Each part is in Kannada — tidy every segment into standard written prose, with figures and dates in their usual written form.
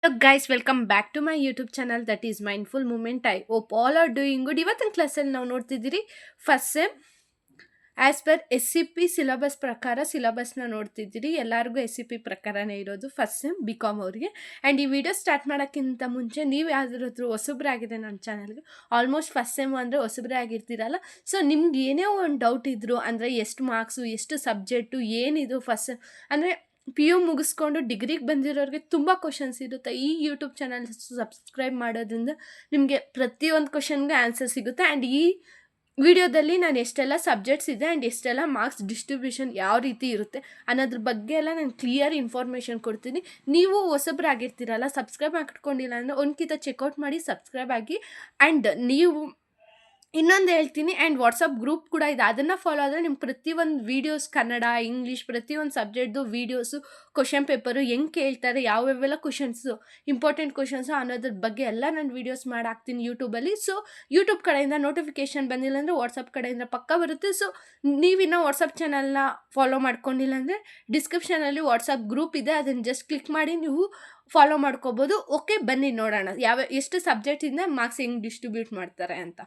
Hello guys, welcome back to my YouTube channel that is Mindful Moment. I hope all are doing good. ಇವತ್ತಿನ ಕ್ಲಾಸಲ್ಲಿ ನಾವು ನೋಡ್ತಿದ್ದೀರಿ first sem as per SCP syllabus ಪ್ರಕಾರ ಸಿಲಬಸ್ನ ನೋಡ್ತಿದ್ದೀರಿ. ಎಲ್ಲರಿಗೂ SCP ಪ್ರಕಾರನೇ ಇರೋದು ಫಸ್ಟ್ ಸೆಮ್ BCom ಅವರಿಗೆ. ಆ್ಯಂಡ್ ಈ ವಿಡಿಯೋ ಸ್ಟಾರ್ಟ್ ಮಾಡೋಕ್ಕಿಂತ ಮುಂಚೆ ನೀವು ಯಾವ್ದಾದ್ರು ಹೊಸಬ್ರಾಗಿದೆ ನನ್ನ ಚಾನಲ್ಗೆ, ಆಲ್ಮೋಸ್ಟ್ ಫಸ್ಟ್ ಸೆಮ್ ಅಂದರೆ ಹೊಸಬ್ರೇ ಆಗಿರ್ತೀರಲ್ಲ. ಸೊ ನಿಮ್ಗೆ ಏನೇ ಒಂದು ಡೌಟ್ ಇದ್ರು ಅಂದರೆ ಎಷ್ಟು ಮಾರ್ಕ್ಸು, ಎಷ್ಟು ಸಬ್ಜೆಕ್ಟು, ಏನಿದು ಫಸ್ಟ್ ಸೆಮ್ ಅಂದರೆ PU ಮುಗಿಸ್ಕೊಂಡು ಡಿಗ್ರಿಗೆ ಬಂದಿರೋರಿಗೆ ತುಂಬ ಕ್ವಶನ್ಸ್ ಇರುತ್ತೆ. ಈ ಯೂಟ್ಯೂಬ್ ಚಾನಲ್ ಸಬ್ಸ್ಕ್ರೈಬ್ ಮಾಡೋದ್ರಿಂದ ನಿಮಗೆ ಪ್ರತಿಯೊಂದು ಕ್ವಶನ್ಗೆ ಆನ್ಸರ್ ಸಿಗುತ್ತೆ. ಆ್ಯಂಡ್ ಈ ವಿಡಿಯೋದಲ್ಲಿ ನಾನು ಎಷ್ಟೆಲ್ಲ ಸಬ್ಜೆಕ್ಟ್ಸ್ ಇದೆ ಆ್ಯಂಡ್ ಎಷ್ಟೆಲ್ಲ ಮಾರ್ಕ್ಸ್ ಡಿಸ್ಟ್ರಿಬ್ಯೂಷನ್ ಯಾವ ರೀತಿ ಇರುತ್ತೆ ಅನ್ನೋದ್ರ ಬಗ್ಗೆ ಎಲ್ಲ ನಾನು ಕ್ಲಿಯರ್ ಇನ್ಫಾರ್ಮೇಷನ್ ಕೊಡ್ತೀನಿ. ನೀವು ಹೊಸಬ್ರಾಗಿರ್ತೀರಲ್ಲ, ಸಬ್ಸ್ಕ್ರೈಬ್ ಮಾಡ್ಕೊಂಡಿಲ್ಲ ಅಂದರೆ ಒಂದ್ಕಿತ ಚೆಕ್ಔಟ್ ಮಾಡಿ ಸಬ್ಸ್ಕ್ರೈಬ್ ಆಗಿ. ಆ್ಯಂಡ್ ನೀವು ಇನ್ನೊಂದು ಹೇಳ್ತೀನಿ, ಆ್ಯಂಡ್ ವಾಟ್ಸಪ್ ಗ್ರೂಪ್ ಕೂಡ ಇದೆ, ಅದನ್ನು ಫಾಲೋ ಆದರೆ ನಿಮ್ಗೆ ಪ್ರತಿಯೊಂದು ವೀಡಿಯೋಸ್ ಕನ್ನಡ ಇಂಗ್ಲೀಷ್ ಪ್ರತಿಯೊಂದು ಸಬ್ಜೆಕ್ಟ್ದು ವೀಡಿಯೋಸು, ಕ್ವಶನ್ ಪೇಪರು ಹೆಂಗೆ ಕೇಳ್ತಾರೆ, ಯಾವ್ಯಾವೆಲ್ಲ ಕ್ವಶನ್ಸು ಇಂಪಾರ್ಟೆಂಟ್ ಕ್ವಶನ್ಸು ಅನ್ನೋದ್ರ ಬಗ್ಗೆ ಎಲ್ಲ ನಾನು ವೀಡಿಯೋಸ್ ಮಾಡಾಕ್ತೀನಿ ಯೂಟ್ಯೂಬಲ್ಲಿ. ಸೊ ಯೂಟ್ಯೂಬ್ ಕಡೆಯಿಂದ ನೋಟಿಫಿಕೇಷನ್ ಬಂದಿಲ್ಲ ಅಂದರೆ ವಾಟ್ಸಪ್ ಕಡೆಯಿಂದ ಪಕ್ಕ ಬರುತ್ತೆ. ಸೊ ನೀವಿನ್ನೂ ವಾಟ್ಸಪ್ ಚಾನಲ್ನ ಫಾಲೋ ಮಾಡ್ಕೊಂಡಿಲ್ಲ ಅಂದರೆ ಡಿಸ್ಕ್ರಿಪ್ಷನಲ್ಲಿ ವಾಟ್ಸಪ್ ಗ್ರೂಪ್ ಇದೆ, ಅದನ್ನು ಜಸ್ಟ್ ಕ್ಲಿಕ್ ಮಾಡಿ ನೀವು ಫಾಲೋ ಮಾಡ್ಕೋಬೋದು. ಓಕೆ, ಬನ್ನಿ ನೋಡೋಣ ಎಷ್ಟು ಸಬ್ಜೆಕ್ಟಿಂದ ಮಾರ್ಕ್ಸ್ ಹೆಂಗೆ ಡಿಸ್ಟ್ರಿಬ್ಯೂಟ್ ಮಾಡ್ತಾರೆ ಅಂತ.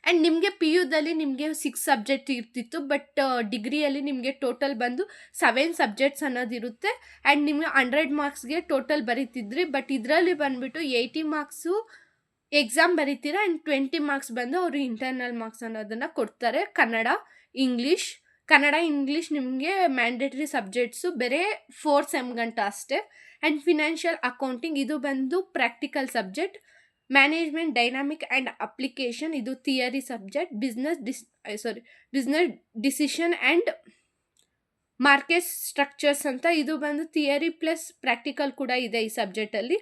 ಆ್ಯಂಡ್ ನಿಮಗೆ PUದಲ್ಲಿ ನಿಮಗೆ 6 ಸಬ್ಜೆಕ್ಟ್ ಇರ್ತಿತ್ತು, ಬಟ್ ಡಿಗ್ರಿಯಲ್ಲಿ ನಿಮಗೆ ಟೋಟಲ್ ಬಂದು 7 ಸಬ್ಜೆಕ್ಟ್ಸ್ ಅನ್ನೋದಿರುತ್ತೆ. ಆ್ಯಂಡ್ ನಿಮಗೆ 100 ಮಾರ್ಕ್ಸ್ಗೆ ಟೋಟಲ್ ಬರೀತಿದ್ರಿ, ಬಟ್ ಇದರಲ್ಲಿ ಬಂದುಬಿಟ್ಟು 80 ಮಾರ್ಕ್ಸು ಎಕ್ಸಾಮ್ ಬರೀತೀರ ಆ್ಯಂಡ್ 20 ಮಾರ್ಕ್ಸ್ ಬಂದು ಅವರು ಇಂಟರ್ನಲ್ ಮಾರ್ಕ್ಸ್ ಅನ್ನೋದನ್ನು ಕೊಡ್ತಾರೆ. ಕನ್ನಡ ಇಂಗ್ಲೀಷ್ ನಿಮಗೆ ಮ್ಯಾಂಡೇಟ್ರಿ ಸಬ್ಜೆಕ್ಟ್ಸು ಬೇರೆ 4 ಸೆಮ್ ಗಂಟ ಅಷ್ಟೇ. ಆ್ಯಂಡ್ ಫಿನಾನ್ಷಿಯಲ್ ಅಕೌಂಟಿಂಗ್ ಇದು ಬಂದು practical subject. Management dynamic and application ಇದು theory subject. Business decision and market structures ಅಂತ ಇದು ಬಂದು ಥಿಯರಿ ಪ್ಲಸ್ ಪ್ರಾಕ್ಟಿಕಲ್ ಕೂಡ ಇದೆ ಈ ಸಬ್ಜೆಕ್ಟಲ್ಲಿ.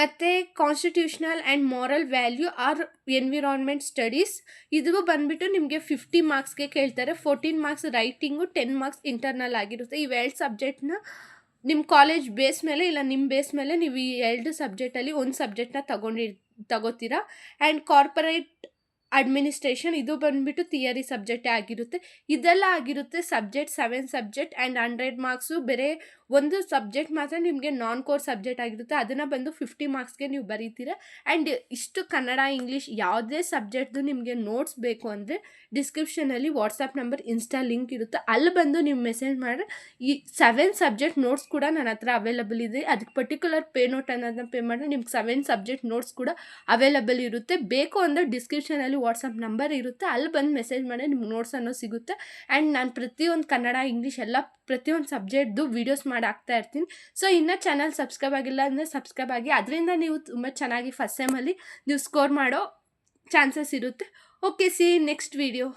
ಮತ್ತು constitutional and moral value or environment studies ಇದು ಬಂದುಬಿಟ್ಟು ನಿಮಗೆ 50 ಮಾರ್ಕ್ಸ್ಗೆ ಕೇಳ್ತಾರೆ. 14 ಮಾರ್ಕ್ಸ್ ರೈಟಿಂಗು, 10 ಮಾರ್ಕ್ಸ್ ಇಂಟರ್ನಲ್ ಆಗಿರುತ್ತೆ. ಇವೆರಡು ಸಬ್ಜೆಕ್ಟ್ನ ನಿಮ್ಮ ಕಾಲೇಜ್ ಬೇಸ್ ಮೇಲೆ ಇಲ್ಲ ನಿಮ್ಮ ಬೇಸ್ ಮೇಲೆ ನೀವು ಈ 2 ಸಬ್ಜೆಕ್ಟಲ್ಲಿ ಒಂದು ಸಬ್ಜೆಕ್ಟ್ನ ತಗೋತೀರಾ. ಆ್ಯಂಡ್ ಕಾರ್ಪೊರೇಟ್ ಅಡ್ಮಿನಿಸ್ಟ್ರೇಷನ್ ಇದು ಬಂದುಬಿಟ್ಟು ಥಿಯರಿ ಸಬ್ಜೆಕ್ಟೇ ಆಗಿರುತ್ತೆ. ಇದೆಲ್ಲ ಆಗಿರುತ್ತೆ ಸಬ್ಜೆಕ್ಟ್ 7 ಸಬ್ಜೆಕ್ಟ್ ಆ್ಯಂಡ್ 100 ಮಾರ್ಕ್ಸು. ಬೇರೆ ಒಂದು ಸಬ್ಜೆಕ್ಟ್ ಮಾತ್ರ ನಿಮಗೆ ನಾನ್ ಕೋರ್ ಸಬ್ಜೆಕ್ಟ್ ಆಗಿರುತ್ತೆ, ಅದನ್ನು ಬಂದು 50 ಮಾರ್ಕ್ಸ್ಗೆ ನೀವು ಬರೀತೀರ. ಆ್ಯಂಡ್ ಇಷ್ಟು ಕನ್ನಡ ಇಂಗ್ಲೀಷ್ ಯಾವುದೇ ಸಬ್ಜೆಕ್ಟ್ದು ನಿಮಗೆ ನೋಟ್ಸ್ ಬೇಕು ಅಂದರೆ ಡಿಸ್ಕ್ರಿಪ್ಷನಲ್ಲಿ ವಾಟ್ಸಪ್ ನಂಬರ್ ಇನ್ಸ್ಟಾ ಲಿಂಕ್ ಇರುತ್ತೆ, ಅಲ್ಲಿ ಬಂದು ನೀವು ಮೆಸೇಜ್ ಮಾಡಿದ್ರೆ ಈ 7 ಸಬ್ಜೆಕ್ಟ್ ನೋಟ್ಸ್ ಕೂಡ ನನ್ನ ಹತ್ರ ಅವೈಲಬಲ್ ಇದೆ. ಅದಕ್ಕೆ ಪರ್ಟಿಕ್ಯುಲರ್ ಪೇ ನೋಟ್ ಅನ್ನೋದನ್ನ ಪೇ ಮಾಡಿದ್ರೆ ನಿಮ್ಗೆ 7 ಸಬ್ಜೆಕ್ಟ್ ನೋಟ್ಸ್ ಕೂಡ ಅವೈಲಬಲ್ ಇರುತ್ತೆ. ಬೇಕು ಅಂದರೆ ಡಿಸ್ಕ್ರಿಪ್ಷನಲ್ಲಿ ವಾಟ್ಸಪ್ ನಂಬರ್ ಇರುತ್ತೆ, ಅಲ್ಲಿ ಬಂದು ಮೆಸೇಜ್ ಮಾಡಿ ನಿಮ್ಗೆ ನೋಟ್ಸ್ ಅನ್ನೋ ಸಿಗುತ್ತೆ. ಆ್ಯಂಡ್ ನಾನು ಪ್ರತಿಯೊಂದು ಕನ್ನಡ ಇಂಗ್ಲೀಷ್ ಎಲ್ಲ ಪ್ರತಿಯೊಂದು ಸಬ್ಜೆಕ್ಟ್ದು ವೀಡಿಯೋಸ್ ಮಾಡಿ ಹಾಕ್ತಾ ಇರ್ತೀನಿ. ಸೊ ಇನ್ನೂ ಚಾನಲ್ ಸಬ್ಸ್ಕ್ರೈಬ್ ಆಗಿಲ್ಲ ಅಂದರೆ ಸಬ್ಸ್ಕ್ರೈಬ್ ಆಗಿ, ಅದರಿಂದ ನೀವು ತುಂಬ ಚೆನ್ನಾಗಿ ಫಸ್ಟ್ ಸೆಮಲ್ಲಿ ನೀವು ಸ್ಕೋರ್ ಮಾಡೋ ಚಾನ್ಸಸ್ ಇರುತ್ತೆ. Okay, C next video.